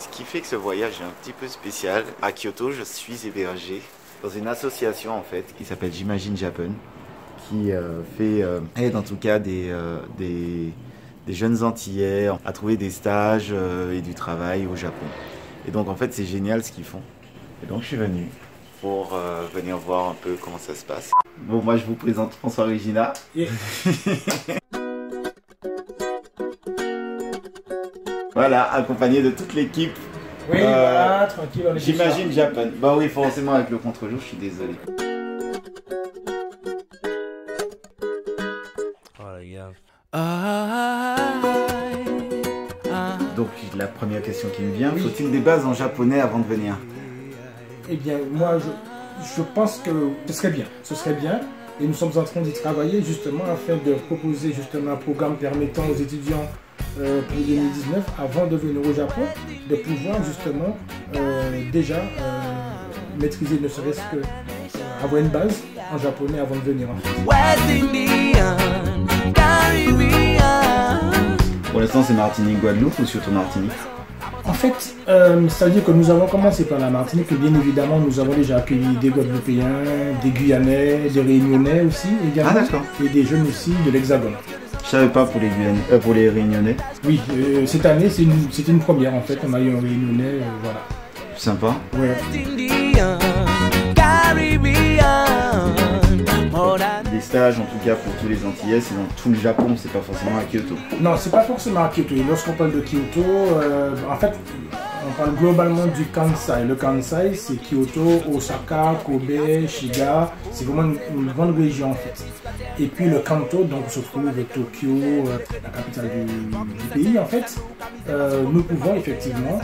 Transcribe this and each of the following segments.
Ce qui fait que ce voyage est un petit peu spécial. À Kyoto, je suis hébergé dans une association en fait qui s'appelle J'imagine Japan, qui aide en tout cas des jeunes Antillais à trouver des stages et du travail au Japon. Et donc en fait c'est génial ce qu'ils font. Et donc je suis venu pour venir voir un peu comment ça se passe. Bon, moi je vous présente François Regina. Yeah. Voilà, accompagné de toute l'équipe. Oui, voilà, tranquille. J'imagine Japan. Bah oui, forcément avec le contre-jour, je suis désolé. Oh les gars. Donc la première question qui me vient, oui. Faut-il des bases en japonais avant de venir? Eh bien, moi je pense que ce serait bien. Et nous sommes en train d'y travailler justement afin de proposer justement un programme permettant aux étudiants pour 2019, avant de venir au Japon, de pouvoir justement déjà maîtriser ne serait-ce que avoir une base en japonais avant de venir. Pour l'instant c'est Martinique, Guadeloupe ou surtout Martinique? En fait, ça veut dire que nous avons commencé par la Martinique et bien évidemment nous avons déjà accueilli des Guadeloupéens, des Guyanais, des Réunionnais aussi également, et des jeunes aussi de l'Hexagone. Je savais pas pour les Réunionnais. Oui, cette année c'était une première en fait, on a eu un Réunionnais, voilà. Sympa. Ouais. Des stages en tout cas pour tous les Antillais, c'est dans tout le Japon, c'est pas forcément à Kyoto. Non, c'est pas forcément à Kyoto. Et lorsqu'on parle de Kyoto, en fait, on parle globalement du Kansai. Le Kansai, c'est Kyoto, Osaka, Kobe, Shiga. C'est vraiment une grande région en fait. Et puis le Kanto, donc se trouve Tokyo, la capitale du pays en fait. Nous pouvons effectivement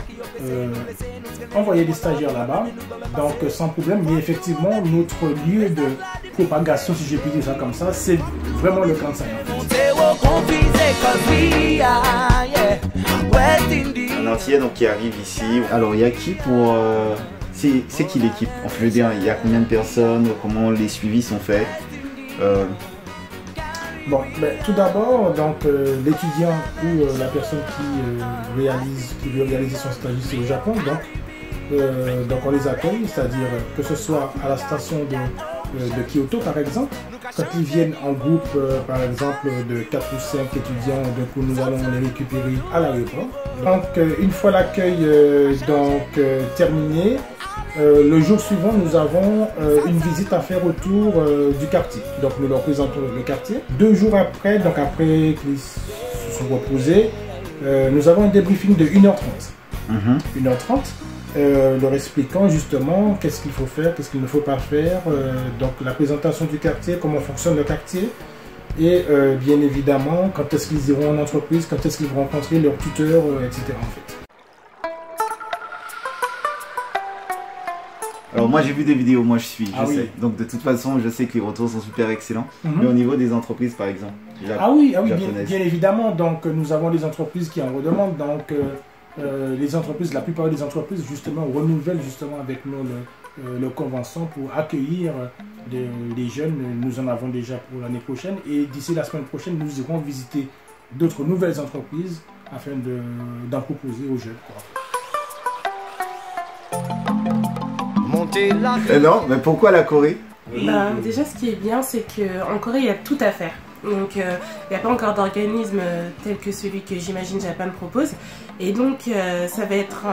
envoyer des stagiaires là-bas, donc sans problème. Mais effectivement, notre lieu de propagation, si j'ai pu dire ça comme ça, c'est vraiment le Kansai. Un Antillais donc qui arrive ici. Alors il y a qui pour... c'est qui l'équipe? Enfin, je veux dire, il y a combien de personnes? Comment les suivis sont faits? Bon, ben, tout d'abord, donc l'étudiant ou la personne qui veut réaliser son stage ici au Japon, donc on les accueille, c'est-à-dire que ce soit à la station de Kyoto par exemple, quand ils viennent en groupe par exemple de 4 ou 5 étudiants, donc nous allons les récupérer à l'aéroport. Donc une fois l'accueil terminé, le jour suivant, nous avons une visite à faire autour du quartier. Donc nous leur présentons le quartier. 2 jours après, donc après qu'ils se sont reposés, nous avons un débriefing de 1h30. 1h30, leur expliquant justement qu'est-ce qu'il faut faire, qu'est-ce qu'il ne faut pas faire. Donc la présentation du quartier, comment fonctionne le quartier. Et bien évidemment, quand est-ce qu'ils iront en entreprise, quand est-ce qu'ils vont rencontrer leur tuteur, etc. en fait. Alors moi j'ai vu des vidéos, moi je suis, je sais. Oui. Donc de toute façon je sais que les retours sont super excellents. Mais au niveau des entreprises par exemple, oui, bien évidemment. Donc nous avons des entreprises qui en redemandent. Donc les entreprises, la plupart des entreprises justement renouvellent justement avec nous le convention pour accueillir les jeunes. Nous en avons déjà pour l'année prochaine. Et d'ici la semaine prochaine, nous irons visiter d'autres nouvelles entreprises afin d'en proposer aux jeunes, quoi. Non, mais pourquoi la Corée? Déjà, ce qui est bien, c'est qu'en Corée, il y a tout à faire. Donc, il n'y a pas encore d'organisme tel que celui que J'imagine Japan propose. Et donc, ça va être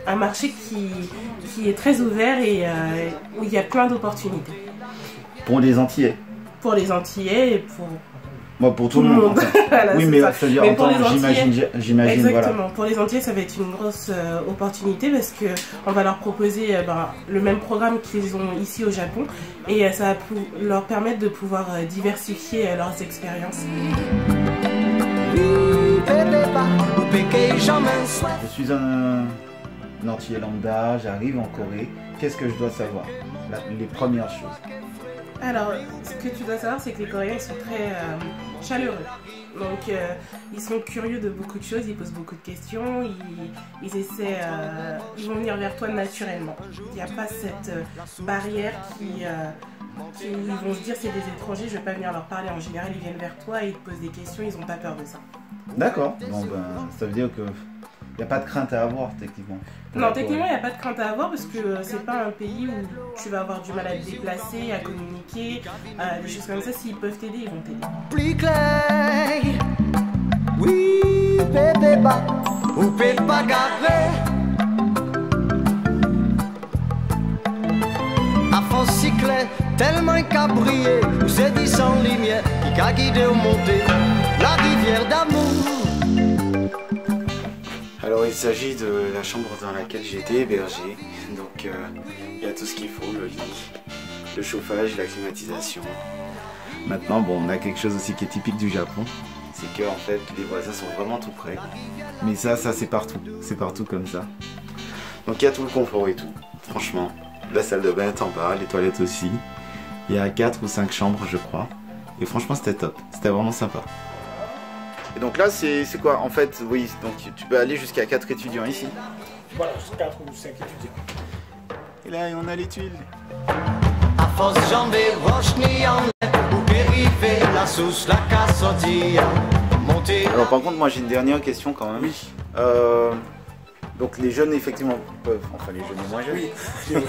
un marché qui est très ouvert et où il y a plein d'opportunités. Pour les Antillais? Pour les Antillais et pour... Moi, pour tout le monde. Voilà, oui, mais ça veut dire en tant j'imagine. Exactement. Voilà. Pour les Antillais, ça va être une grosse opportunité parce qu'on va leur proposer le même programme qu'ils ont ici au Japon et ça va leur permettre de pouvoir diversifier leurs expériences. Je suis un Antillais lambda, j'arrive en Corée. Qu'est-ce que je dois savoir? Les premières choses. Alors, ce que tu dois savoir, c'est que les Coréens sont très chaleureux. Donc, ils sont curieux de beaucoup de choses, ils posent beaucoup de questions, ils vont venir vers toi naturellement. Il n'y a pas cette barrière qui vont se dire c'est des étrangers, je ne vais pas venir leur parler. En général, ils viennent vers toi et ils te posent des questions, ils n'ont pas peur de ça. D'accord. Bon, ça veut dire que Il n'y a pas de crainte à avoir, techniquement. Non, techniquement, il n'y a pas de crainte à avoir parce que c'est pas un pays où tu vas avoir du mal à te déplacer, à communiquer, des choses comme ça. S'ils peuvent t'aider, ils vont t'aider. Plus clair, oui, bébé, ou peut pas garder. À fond si clair, tellement cabrié, où c'est dit sans lumière, qui a guidé au monter la rivière d'amour. Alors il s'agit de la chambre dans laquelle j'ai été hébergé, donc il y a tout ce qu'il faut, le lit, le chauffage, la climatisation. Maintenant bon, on a quelque chose aussi qui est typique du Japon, c'est que en fait les voisins sont vraiment tout près, mais ça c'est partout comme ça. Donc il y a tout le confort et tout, franchement, la salle de bain t'en parle, les toilettes aussi, il y a 4 ou 5 chambres je crois, et franchement c'était top, c'était vraiment sympa. Et donc là, c'est quoi? En fait, oui, donc tu peux aller jusqu'à 4 étudiants ici. Voilà, 4 ou 5 étudiants. Et là, on a les tuiles. À force jambes roches ni en ou périphée, la sauce, la cassotille, monter. Alors par contre, moi j'ai une dernière question quand même. Oui. Donc les jeunes effectivement peuvent, enfin les jeunes et moins jeunes,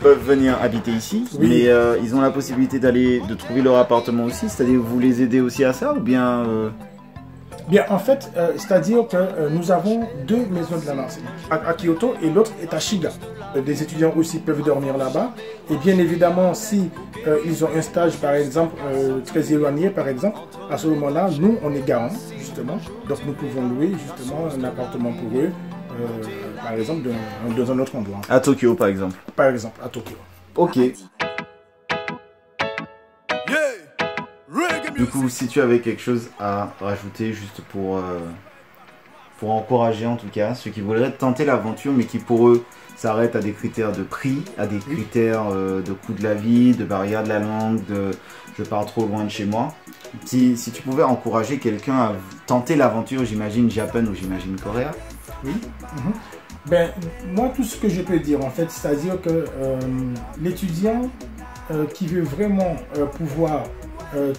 peuvent venir habiter ici, oui. Mais ils ont la possibilité de trouver leur appartement aussi, c'est-à-dire vous les aidez aussi à ça ou bien Bien, en fait, c'est-à-dire que nous avons 2 maisons de la Martinique, à Kyoto et l'autre est à Shiga. Des étudiants aussi peuvent dormir là-bas. Et bien évidemment, si ils ont un stage, par exemple, très éloigné, par exemple, à ce moment-là, nous, on est garants, justement. Donc nous pouvons louer, justement, un appartement pour eux, par exemple, dans un autre endroit. à Tokyo par exemple. Par exemple, à Tokyo. Ok. Du coup, si tu avais quelque chose à rajouter juste pour encourager en tout cas ceux qui voudraient tenter l'aventure mais qui pour eux s'arrêtent à des critères de prix, à des critères de coût de la vie, de barrière de la langue, de je pars trop loin de chez moi. Si tu pouvais encourager quelqu'un à tenter l'aventure, j'imagine Japon ou j'imagine Corée. Oui. Ben, moi, tout ce que je peux dire, en fait, c'est-à-dire que l'étudiant qui veut vraiment pouvoir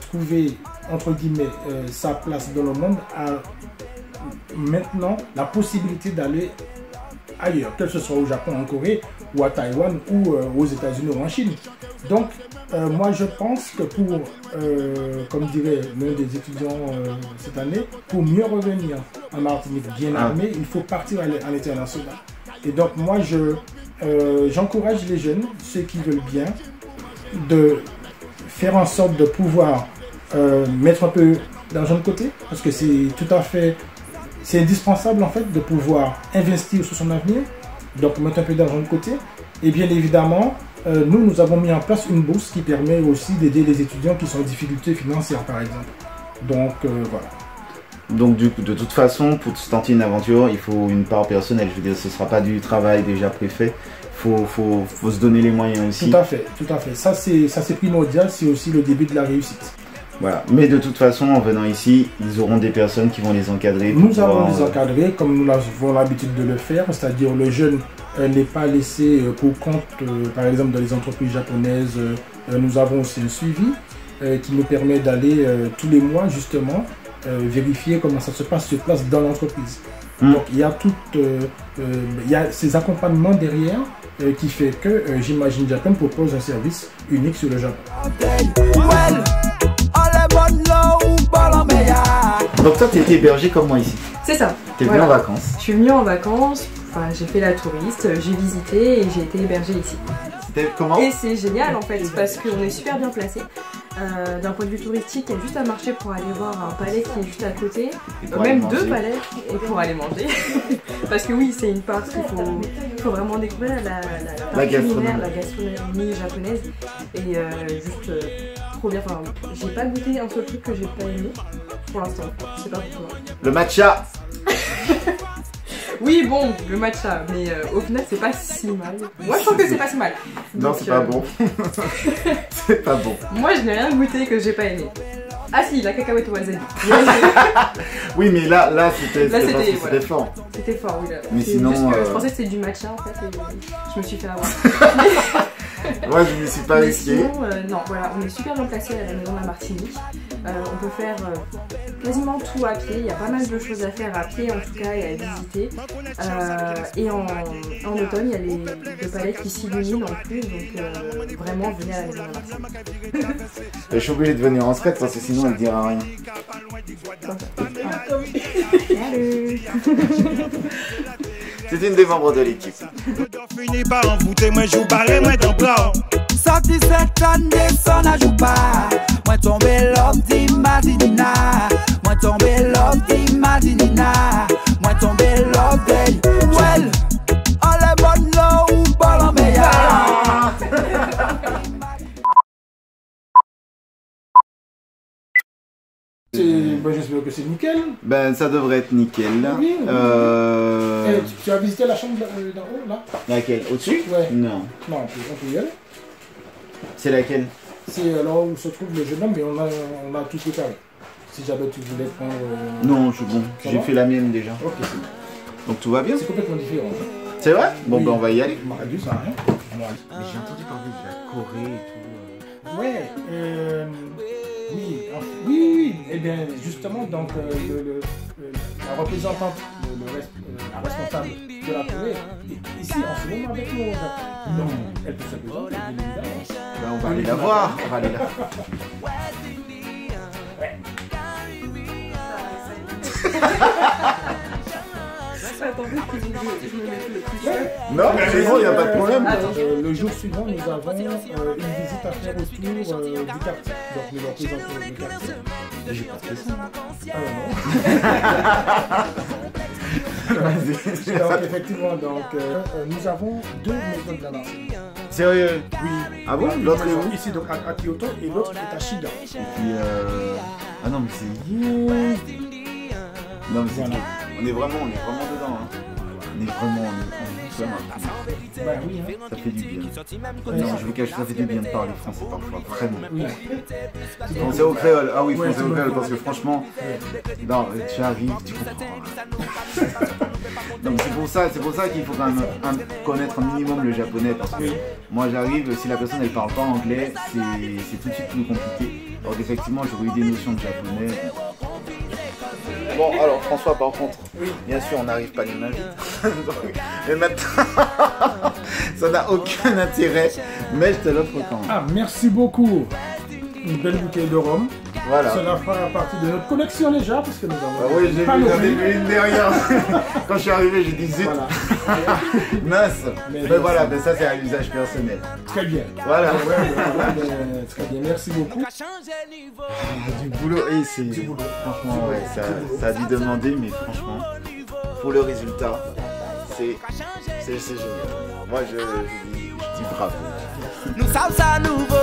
trouver, entre guillemets, sa place dans le monde a maintenant la possibilité d'aller ailleurs, que ce soit au Japon, en Corée, ou à Taïwan, ou aux États-Unis ou en Chine. Donc, moi, je pense que pour, comme dirait l'un des étudiants cette année, pour mieux revenir en Martinique bien armé, il faut partir à l'international. Et donc, moi, j'encourage les jeunes, ceux qui veulent bien, de faire en sorte de pouvoir mettre un peu d'argent de côté, parce que c'est tout à fait, c'est indispensable en fait de pouvoir investir sur son avenir, donc mettre un peu d'argent de côté. Et bien évidemment, nous avons mis en place une bourse qui permet aussi d'aider les étudiants qui sont en difficulté financière par exemple. Donc voilà. Donc du coup, de toute façon, pour tenter une aventure, il faut une part personnelle. Je veux dire, ce ne sera pas du travail déjà préfet. Faut se donner les moyens aussi. Tout à fait, tout à fait. Ça c'est primordial, c'est aussi le début de la réussite. Voilà. Mais de toute façon, en venant ici, ils auront des personnes qui vont les encadrer. Nous allons les encadrer comme nous avons l'habitude de le faire, c'est-à-dire le jeune n'est pas laissé pour compte, par exemple dans les entreprises japonaises. Nous avons aussi un suivi qui nous permet d'aller tous les mois justement vérifier comment ça se passe sur place dans l'entreprise. Donc il y a il y a ces accompagnements derrière qui fait que j'imagine Japan propose un service unique sur le Japon. Donc toi tu étais hébergé comme moi ici. C'est ça. Tu es venu en vacances. Je suis venue en vacances, enfin, j'ai fait la touriste, j'ai visité et j'ai été hébergée ici. C'était comment? Et c'est génial en fait parce qu'on est super bien placé. D'un point de vue touristique, il y a juste à marcher pour aller voir un palais qui est juste à côté, même 2 palais, et pour aller manger. Parce que oui, c'est une part qu'il faut vraiment découvrir la gastronomie japonaise. Et juste trop bien. Enfin, j'ai pas goûté un seul truc que j'ai pas aimé pour l'instant. C'est pas pour toi. Le matcha. Oui, bon, le matcha, mais au final, c'est pas si mal. Moi, je trouve que c'est pas si mal. Non, c'est pas bon. C'est pas bon. Moi, je n'ai rien goûté que j'ai pas aimé. Ah si, la cacahuète au wasabi. Oui, mais là c'était fort. C'était fort, oui. Là. Mais sinon... Juste que je pensais que c'était du matcha, en fait, et je me suis fait avoir. Moi, je me suis pas Mais risqué. sinon, non, voilà, on est super bien placé à la maison de la Martinique. On peut faire quasiment tout à pied. Il y a pas mal de choses à faire à pied, en tout cas, et à visiter. Et en automne, il y a les palais qui s'illuminent en plus. Donc, vraiment, venez à la maison de la Martinique. Je suis obligé de venir en secret parce que sinon, elle dira rien. Salut. C'est une des membres de l'équipe. Fini par envoûter, moi joue barré, moi dans blanc. Sorti cette année, ça n'a joue pas. Moi tombé l'homme d'Imadinina. Moi tombé l'homme d'Imadinina. Moi tombé l'homme de well. On les bonnes là ou pas la meilleure. J'espère que c'est nickel. Ben, ça devrait être nickel. Oui. Tu as visité la chambre d'en haut, là? Laquelle? Au-dessus? Ouais. Non. Non, on peut y aller. C'est laquelle? C'est là où se trouve le jeune homme, mais on a tout préparé. Si jamais tu voulais prendre... Non, je suis bon. Ça J'ai va fait la mienne déjà. Ok, c'est bon. Donc tout va bien? C'est complètement différent. C'est vrai? Bon, Oui. ben on va y aller. Maradu, ça n'a rien. On va aller. Mais j'ai entendu parler de la Corée et tout. Ouais, oui, et bien justement, donc la représentante, la responsable de la Corée est ici en ce moment avec nous. Donc, elle peut se présenter, bien évidemment. Ben, on va aller la voir. On va aller la voir. Attendez, je me mets le plus cher. Non, c'est bon, il n'y a pas de problème. Attends. Le jour suivant, nous avons une visite à faire autour du quartier. Donc, nous leur présentons le quartier. J'ai pas fait ça. Vas-y. Donc, effectivement, nous avons deux maisons de la Martinique. Sérieux? Oui. Ah bon? L'autre est où? Ici, donc à Kyoto, et l'autre est à Shiga. Et puis ah non mais c'est... Non mais c'est Voilà. On est vraiment dedans. Hein. On est vraiment Bah oui, hein. ça fait du bien. Non, je vous cache, ça fait du bien de parler français parfois, vraiment. Oui. Français au créole, ah oui, Ouais, français c'est au bon. créole, parce que franchement, non, tu arrives, tu comprends. Donc c'est pour ça qu'il faut quand même connaître un minimum le japonais, parce que moi j'arrive, si la personne elle parle pas anglais, c'est tout de suite plus compliqué. Donc effectivement, j'aurais eu des notions de japonais. Bon, alors François, par contre, bien sûr, on n'arrive pas les mains vides. Mais maintenant, ça n'a aucun intérêt, mais je te l'offre quand même. Ah, merci beaucoup. Une belle bouteille de rhum. Voilà. Cela fera partie de notre collection déjà, parce que nous avons... Ah oui, j'ai pas vu, nos j'en ai vies. vu une derrière. Quand je suis arrivé, j'ai dit zut, Voilà. mince. Mais Mais voilà, mais ça c'est à l'usage personnel. Très bien. Voilà. Très bien, merci beaucoup. Du boulot, et c'est... boulot. Franchement, ouais, ça a dû demander, mais franchement, pour le résultat, c'est génial. Moi, je dis bravo. Nous sommes à nouveau.